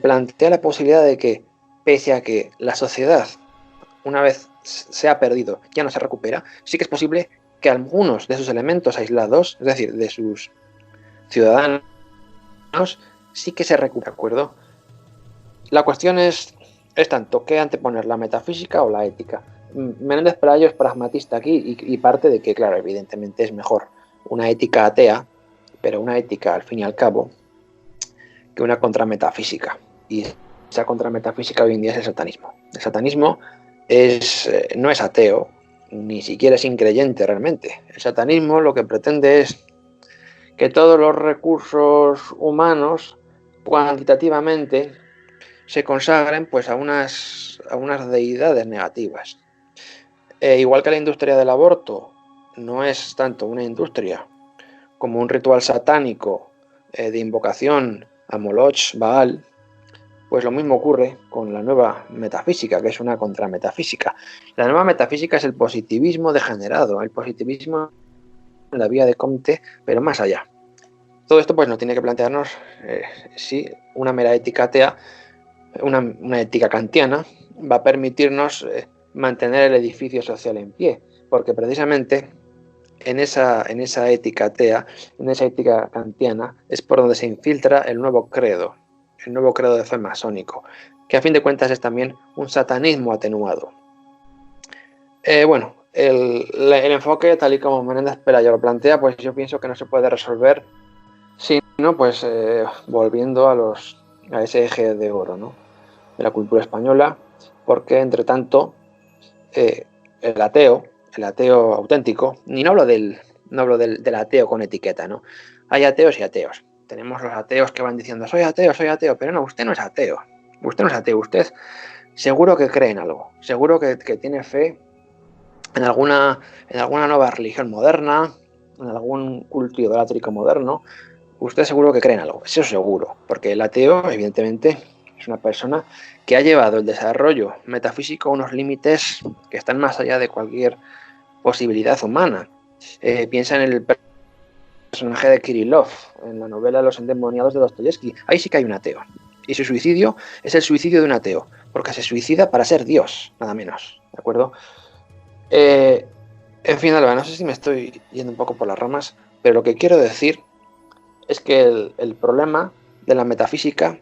plantea la posibilidad de que, pese a que la sociedad, una vez se ha perdido, ya no se recupera, sí que es posible que algunos de sus elementos aislados, es decir, de sus ciudadanos, sí que se recupera, ¿de acuerdo? La cuestión es tanto, ¿qué anteponer, la metafísica o la ética? Menéndez Pelayo es pragmatista aquí y parte de que, claro, evidentemente es mejor una ética atea, pero una ética, al fin y al cabo, que una contrametafísica. Y esa contrametafísica hoy en día es el satanismo. El satanismo no es ateo, ni siquiera es increyente realmente. El satanismo lo que pretende es que todos los recursos humanos, cuantitativamente, se consagren pues a unas deidades negativas. Igual que la industria del aborto no es tanto una industria como un ritual satánico de invocación a Moloch, Baal, pues lo mismo ocurre con la nueva metafísica, que es una contrametafísica. La nueva metafísica es el positivismo degenerado, el positivismo en la vía de Comte, pero más allá. Todo esto pues nos tiene que plantearnos si una mera ética atea, una ética kantiana, va a permitirnos mantener el edificio social en pie, porque precisamente en esa ética atea, en esa ética kantiana, es por donde se infiltra el nuevo credo de fe masónico, que a fin de cuentas es también un satanismo atenuado. Bueno, el enfoque, tal y como Menéndez Pelayo lo plantea, pues yo pienso que no se puede resolver sino pues volviendo a ese eje de oro, ¿no?, de la cultura española, porque entre tanto el ateo auténtico, y no hablo del ateo con etiqueta, ¿no? Hay ateos y ateos. Tenemos los ateos que van diciendo soy ateo, pero no, usted no es ateo. Usted seguro que cree en algo, seguro que tiene fe en alguna nueva religión moderna, en algún culto idolátrico moderno. Usted seguro que cree en algo, eso seguro, porque el ateo, evidentemente, es una persona que ha llevado el desarrollo metafísico a unos límites que están más allá de cualquier posibilidad humana. Piensa en el personaje de Kirillov, en la novela Los endemoniados de Dostoyevsky. Ahí sí que hay un ateo. Y su suicidio es el suicidio de un ateo, porque se suicida para ser Dios, nada menos, ¿de acuerdo? En fin, Alba, no sé si me estoy yendo un poco por las ramas, pero lo que quiero decir es que el problema de la metafísica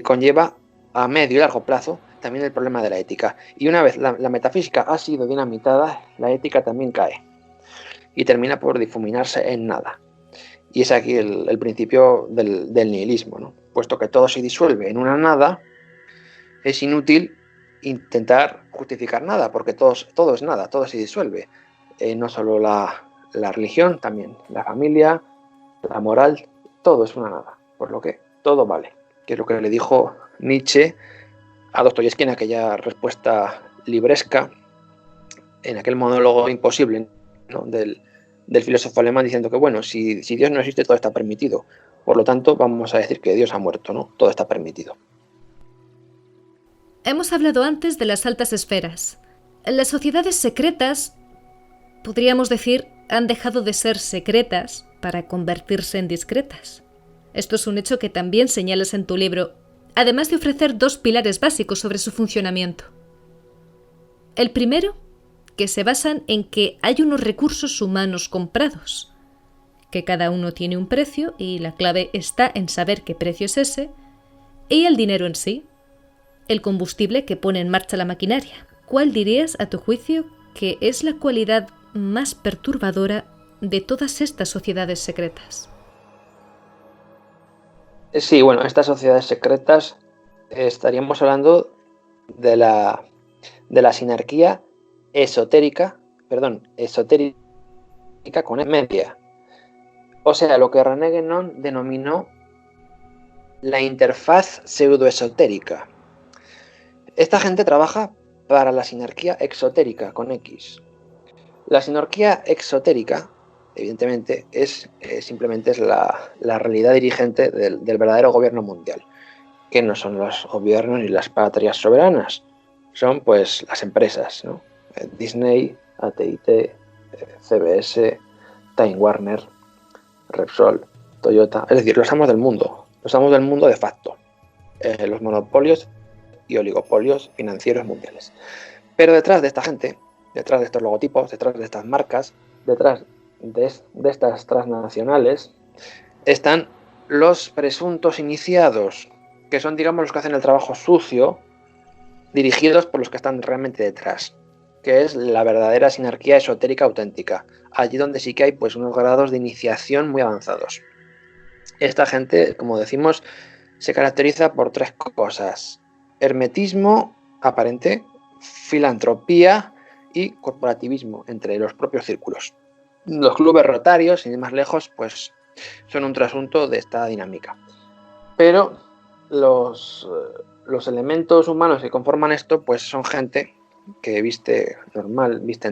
conlleva a medio y largo plazo también el problema de la ética. Y una vez la metafísica ha sido dinamitada, la ética también cae y termina por difuminarse en nada. Y es aquí el principio del nihilismo, ¿no? Puesto que todo se disuelve en una nada, es inútil intentar justificar nada, porque todo es nada, todo se disuelve. No solo la religión, también la familia, la moral, todo es una nada, por lo que todo vale, que es lo que le dijo Nietzsche a Dostoyevsky en aquella respuesta libresca, en aquel monólogo imposible, ¿no?, del filósofo alemán, diciendo que bueno, si Dios no existe, todo está permitido, por lo tanto vamos a decir que Dios ha muerto, ¿no? Todo está permitido. Hemos hablado antes de las altas esferas. Las sociedades secretas, podríamos decir, han dejado de ser secretas para convertirse en discretas. Esto es un hecho que también señalas en tu libro, además de ofrecer dos pilares básicos sobre su funcionamiento. El primero, que se basan en que hay unos recursos humanos comprados, que cada uno tiene un precio y la clave está en saber qué precio es ese, y el dinero en sí, el combustible que pone en marcha la maquinaria. ¿Cuál dirías, a tu juicio, que es la cualidad más perturbadora de todas estas sociedades secretas? Sí, bueno, estas sociedades secretas estaríamos hablando de la sinarquía esotérica con media. O sea, lo que René Guénon denominó la interfaz pseudoesotérica. Esta gente trabaja para la sinarquía exotérica con X. La sinarquía exotérica, evidentemente, simplemente es la realidad dirigente del verdadero gobierno mundial, que no son los gobiernos ni las patrias soberanas, son pues las empresas, ¿no? Disney, AT&T, CBS, Time Warner, Repsol, Toyota, es decir, los amos del mundo de facto, los monopolios y oligopolios financieros mundiales. Pero detrás de esta gente, detrás de estos logotipos, detrás de estas marcas, detrás de estas transnacionales, están los presuntos iniciados, que son, digamos, los que hacen el trabajo sucio, dirigidos por los que están realmente detrás, que es la verdadera sinarquía esotérica auténtica, allí donde sí que hay pues unos grados de iniciación muy avanzados. Esta gente, como decimos, se caracteriza por tres cosas: hermetismo aparente, filantropía y corporativismo entre los propios círculos. Los clubes rotarios, sin ir más lejos, pues son un trasunto de esta dinámica. Pero los elementos humanos que conforman esto, pues son gente que visten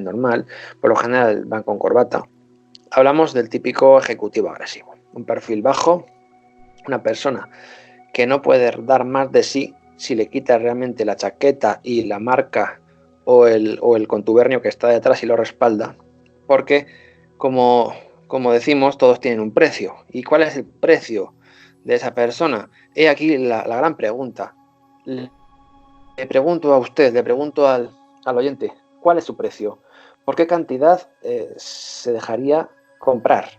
normal, por lo general van con corbata. Hablamos del típico ejecutivo agresivo, un perfil bajo, una persona que no puede dar más de sí si le quita realmente la chaqueta y la marca o el contubernio que está detrás y lo respalda, porque como decimos, todos tienen un precio. ¿Y cuál es el precio de esa persona? He aquí la gran pregunta. Le pregunto a usted, le pregunto al oyente, ¿cuál es su precio? ¿Por qué cantidad se dejaría comprar?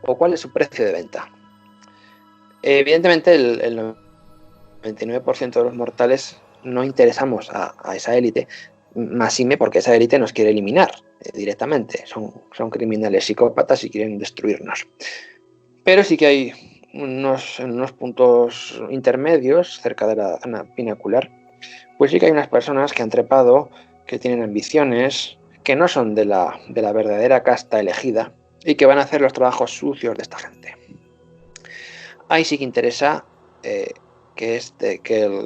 ¿O cuál es su precio de venta? Evidentemente el 99% de los mortales no interesamos a esa élite, máxime porque esa élite nos quiere eliminar directamente. Son criminales psicópatas y quieren destruirnos. Pero sí que hay unos puntos intermedios cerca de la zona pinacular, pues sí que hay unas personas que han trepado, que tienen ambiciones, que no son de la verdadera casta elegida y que van a hacer los trabajos sucios de esta gente. Ahí sí que interesa que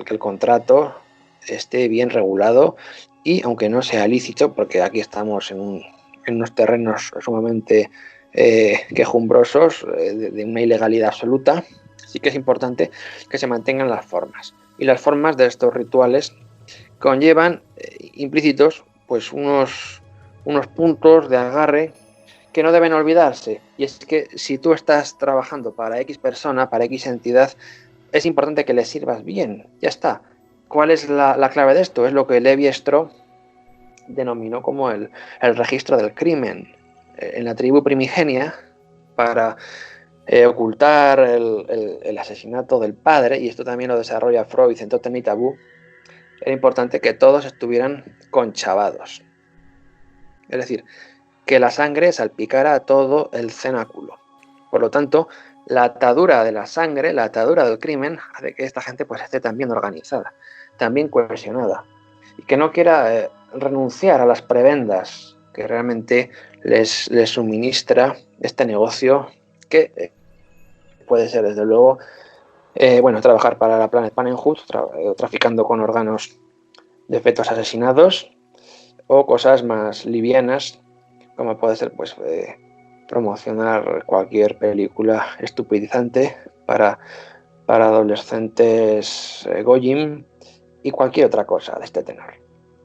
el contrato esté bien regulado y aunque no sea lícito, porque aquí estamos en unos terrenos sumamente quejumbrosos de una ilegalidad absoluta, sí que es importante que se mantengan las formas. Y las formas de estos rituales conllevan implícitos pues unos puntos de agarre que no deben olvidarse. Y es que si tú estás trabajando para X persona, para X entidad, es importante que le sirvas bien. Ya está. ¿Cuál es la clave de esto? Es lo que Levi-Strauss denominó como el registro del crimen. En la tribu primigenia, para ocultar el asesinato del padre, y esto también lo desarrolla Freud en Totem y Tabú, era importante que todos estuvieran conchavados. Es decir, que la sangre salpicara a todo el cenáculo. Por lo tanto, la atadura de la sangre, la atadura del crimen, hace que esta gente pues esté también organizada, también cohesionada, y que no quiera renunciar a las prebendas que realmente les suministra este negocio, que puede ser desde luego trabajar para la Planet Parenthood, traficando con órganos de fetos asesinados, o cosas más livianas, como puede ser pues promocionar cualquier película estupidizante para adolescentes Gojim y cualquier otra cosa de este tenor.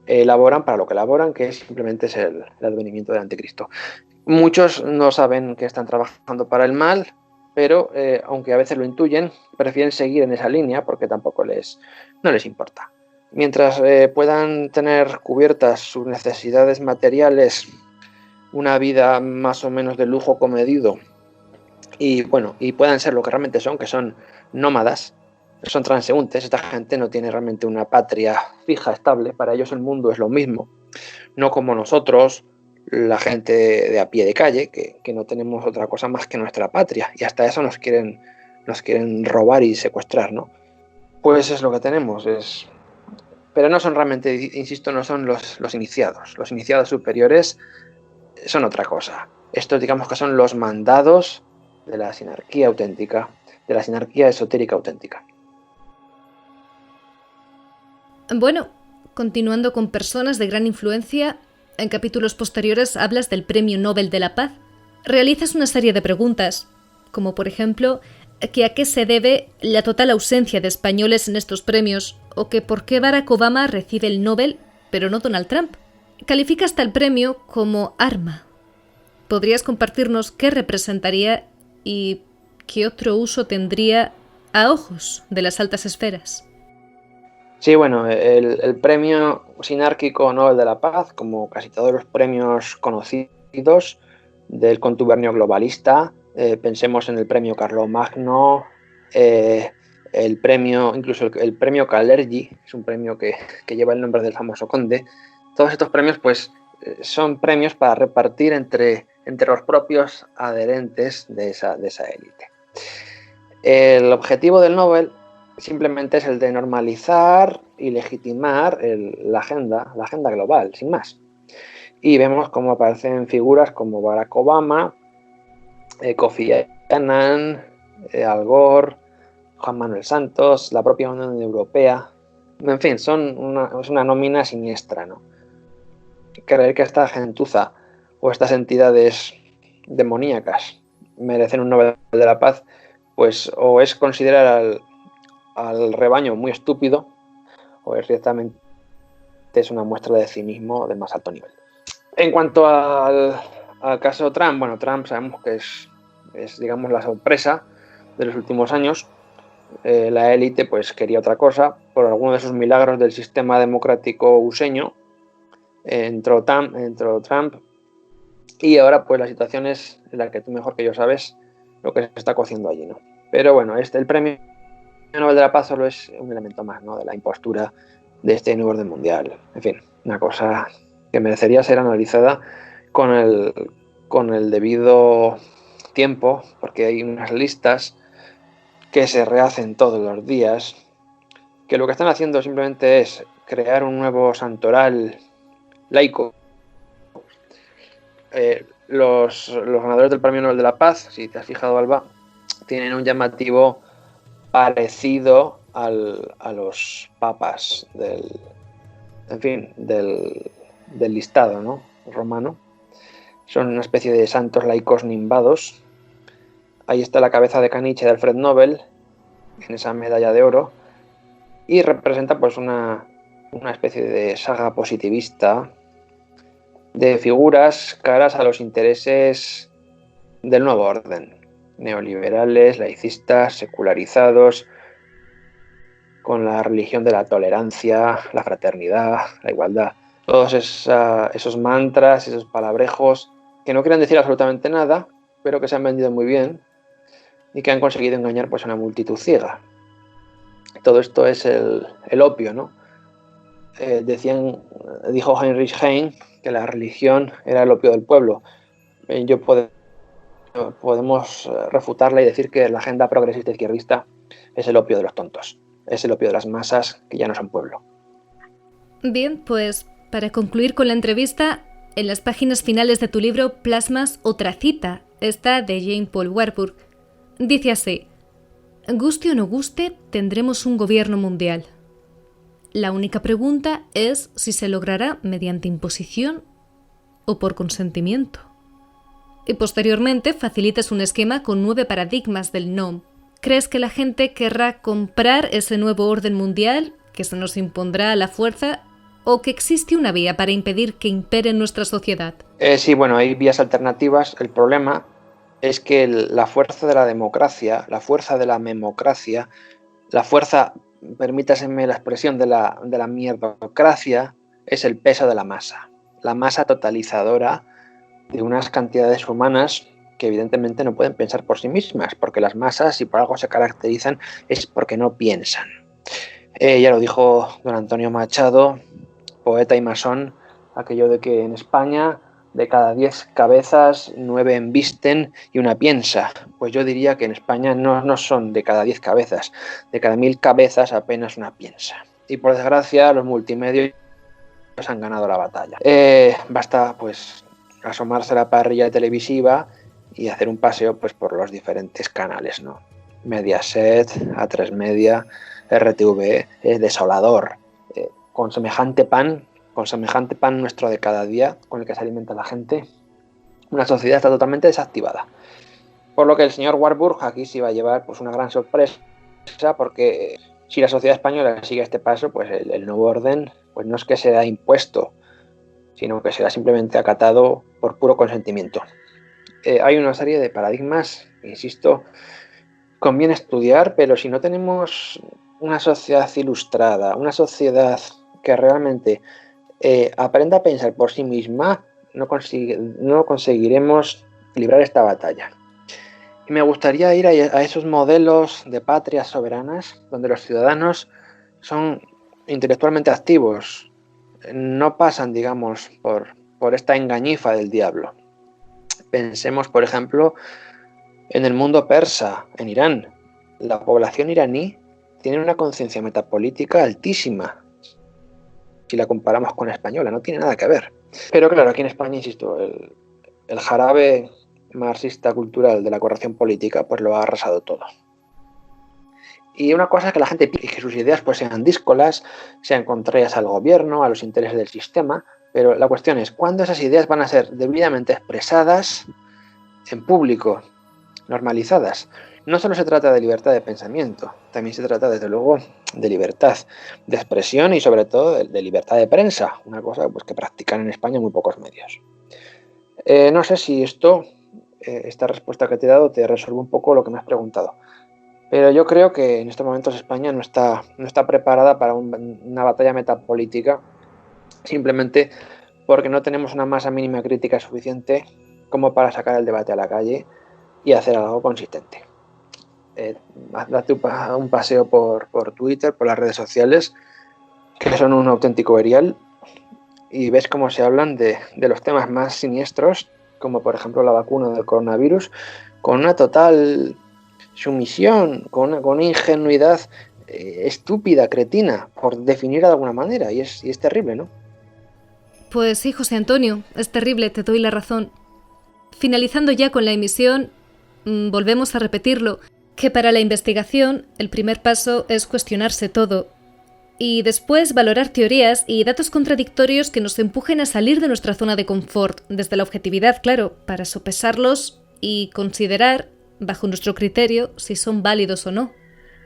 Elaboran para lo que elaboran, que simplemente es el advenimiento del anticristo. Muchos no saben que están trabajando para el mal, pero aunque a veces lo intuyen, prefieren seguir en esa línea porque tampoco no les importa. Mientras puedan tener cubiertas sus necesidades materiales, una vida más o menos de lujo comedido y puedan ser lo que realmente son, que son nómadas, son transeúntes. Esta gente no tiene realmente una patria fija, estable. Para ellos el mundo es lo mismo, no como nosotros, la gente de a pie de calle, que no tenemos otra cosa más que nuestra patria, y hasta eso nos quieren robar y secuestrar, ¿no? Pues es lo que tenemos, pero no son realmente, insisto, no son los iniciados. Los iniciados superiores son otra cosa. Estos, digamos que son los mandados de la sinarquía auténtica, de la sinarquía esotérica auténtica. Bueno, continuando con personas de gran influencia, en capítulos posteriores hablas del Premio Nobel de la Paz. Realizas una serie de preguntas, como por ejemplo, que a qué se debe la total ausencia de españoles en estos premios, o que por qué Barack Obama recibe el Nobel, pero no Donald Trump. Calificas tal premio como arma. ¿Podrías compartirnos qué representaría y qué otro uso tendría a ojos de las altas esferas? Sí, bueno, el premio sinárquico Nobel de la Paz, como casi todos los premios conocidos del contubernio globalista, pensemos en el premio Carlomagno, el premio, incluso el premio Kalergi, es un premio que lleva el nombre del famoso conde. Todos estos premios pues son premios para repartir entre los propios adherentes de esa élite. El objetivo del Nobel simplemente es el de normalizar y legitimar la agenda global, sin más. Y vemos cómo aparecen figuras como Barack Obama, Kofi Annan, Al Gore, Juan Manuel Santos, la propia Unión Europea. En fin, es una nómina siniestra, ¿no? creer que esta gentuza o estas entidades demoníacas merecen un Nobel de la Paz, pues o es considerar al rebaño muy estúpido o es ciertamente es una muestra de cinismo del más alto nivel. En cuanto al caso Trump, bueno, Trump sabemos que es digamos la sorpresa de los últimos años. La élite pues quería otra cosa. Por alguno de esos milagros del sistema democrático useño entró Trump y ahora pues la situación es en la que tú mejor que yo sabes lo que se está cociendo allí, ¿no? Pero bueno, el premio Nobel de la Paz solo es un elemento más, ¿no?, de la impostura de este nuevo orden mundial. En fin, una cosa que merecería ser analizada con el debido tiempo, porque hay unas listas que se rehacen todos los días, que lo que están haciendo simplemente es crear un nuevo santoral laico. Los ganadores del Premio Nobel de la Paz, si te has fijado, Alba, tienen un llamativo parecido a los papas del listado, ¿no?, romano. Son una especie de santos laicos nimbados. Ahí está la cabeza de caniche de Alfred Nobel en esa medalla de oro y representa pues una especie de saga positivista de figuras caras a los intereses del nuevo orden, neoliberales, laicistas, secularizados, con la religión de la tolerancia, la fraternidad, la igualdad. Todos esos mantras, esos palabrejos que no quieren decir absolutamente nada, pero que se han vendido muy bien y que han conseguido engañar pues a una multitud ciega. Todo esto es el opio, ¿no? Dijo Heinrich Heine que la religión era el opio del pueblo. Podemos refutarla y decir que la agenda progresista izquierdista es el opio de los tontos, es el opio de las masas que ya no son pueblo. Bien, pues para concluir con la entrevista, en las páginas finales de tu libro plasmas otra cita, esta de Jean-Paul Warburg. Dice así: guste o no guste, tendremos un gobierno mundial. La única pregunta es si se logrará mediante imposición o por consentimiento. Y posteriormente facilitas un esquema con 9 paradigmas del no. ¿Crees que la gente querrá comprar ese nuevo orden mundial que se nos impondrá a la fuerza o que existe una vía para impedir que impere en nuestra sociedad? Sí, bueno, hay vías alternativas. El problema es que la fuerza de la democracia, la fuerza de la memocracia, la fuerza, permítaseme la expresión, de la mierdocracia, es el peso de la masa totalizadora de unas cantidades humanas que evidentemente no pueden pensar por sí mismas, porque las masas, si por algo se caracterizan, es porque no piensan. Ya lo dijo don Antonio Machado, poeta y masón, aquello de que en España de cada 10 cabezas, 9 embisten y una piensa. Pues yo diría que en España no son de cada 10 cabezas, de cada 1000 cabezas apenas una piensa. Y por desgracia los multimedios han ganado la batalla. Basta pues asomarse a la parrilla televisiva y hacer un paseo pues por los diferentes canales, ¿no? Mediaset, A3 Media, RTV, es desolador. Con semejante pan nuestro de cada día con el que se alimenta la gente, una sociedad está totalmente desactivada. Por lo que el señor Warburg aquí sí va a llevar pues una gran sorpresa, porque si la sociedad española sigue este paso, pues el nuevo orden pues no es que sea impuesto, sino que será simplemente acatado por puro consentimiento. Hay una serie de paradigmas, insisto, conviene estudiar, pero si no tenemos una sociedad ilustrada, una sociedad que realmente aprenda a pensar por sí misma, no conseguiremos librar esta batalla. Y me gustaría ir a esos modelos de patrias soberanas donde los ciudadanos son intelectualmente activos, no pasan, digamos, por esta engañifa del diablo. Pensemos, por ejemplo, en el mundo persa, en Irán. La población iraní tiene una conciencia metapolítica altísima. Si la comparamos con la española, no tiene nada que ver. Pero claro, aquí en España, insisto, el jarabe marxista cultural de la corrección política pues lo ha arrasado todo. Y una cosa es que la gente pide que sus ideas pues sean díscolas, sean contrarias al gobierno, a los intereses del sistema, Pero la cuestión es, ¿cuándo esas ideas van a ser debidamente expresadas en público, normalizadas? No solo se trata de libertad de pensamiento, también se trata, desde luego, de libertad de expresión y, sobre todo, de libertad de prensa, una cosa pues, que practican en España muy pocos medios. No sé si esta respuesta que te he dado te resuelve un poco lo que me has preguntado, pero yo creo que en estos momentos España no está preparada para una batalla metapolítica, simplemente porque no tenemos una masa mínima crítica suficiente como para sacar el debate a la calle y hacer algo consistente. Date un paseo por Twitter, por las redes sociales, que son un auténtico erial, y ves cómo se hablan de los temas más siniestros, como por ejemplo la vacuna del coronavirus, con una total sumisión, con una ingenuidad estúpida, cretina, por definir de alguna manera, y es terrible, ¿no? Pues sí, José Antonio, es terrible, te doy la razón. Finalizando ya con la emisión, volvemos a repetirlo, que para la investigación el primer paso es cuestionarse todo y después valorar teorías y datos contradictorios que nos empujen a salir de nuestra zona de confort, desde la objetividad, claro, para sopesarlos y considerar, bajo nuestro criterio, si son válidos o no.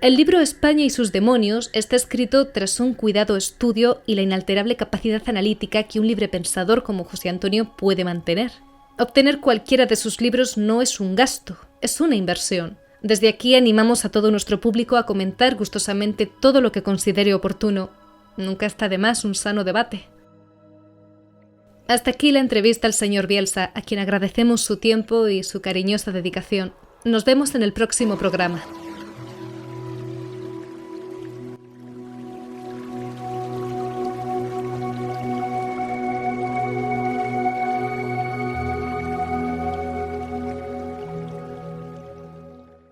El libro España y sus demonios está escrito tras un cuidado estudio y la inalterable capacidad analítica que un librepensador como José Antonio puede mantener. Obtener cualquiera de sus libros no es un gasto, es una inversión. Desde aquí animamos a todo nuestro público a comentar gustosamente todo lo que considere oportuno. Nunca está de más un sano debate. Hasta aquí la entrevista al señor Bielsa, a quien agradecemos su tiempo y su cariñosa dedicación. Nos vemos en el próximo programa.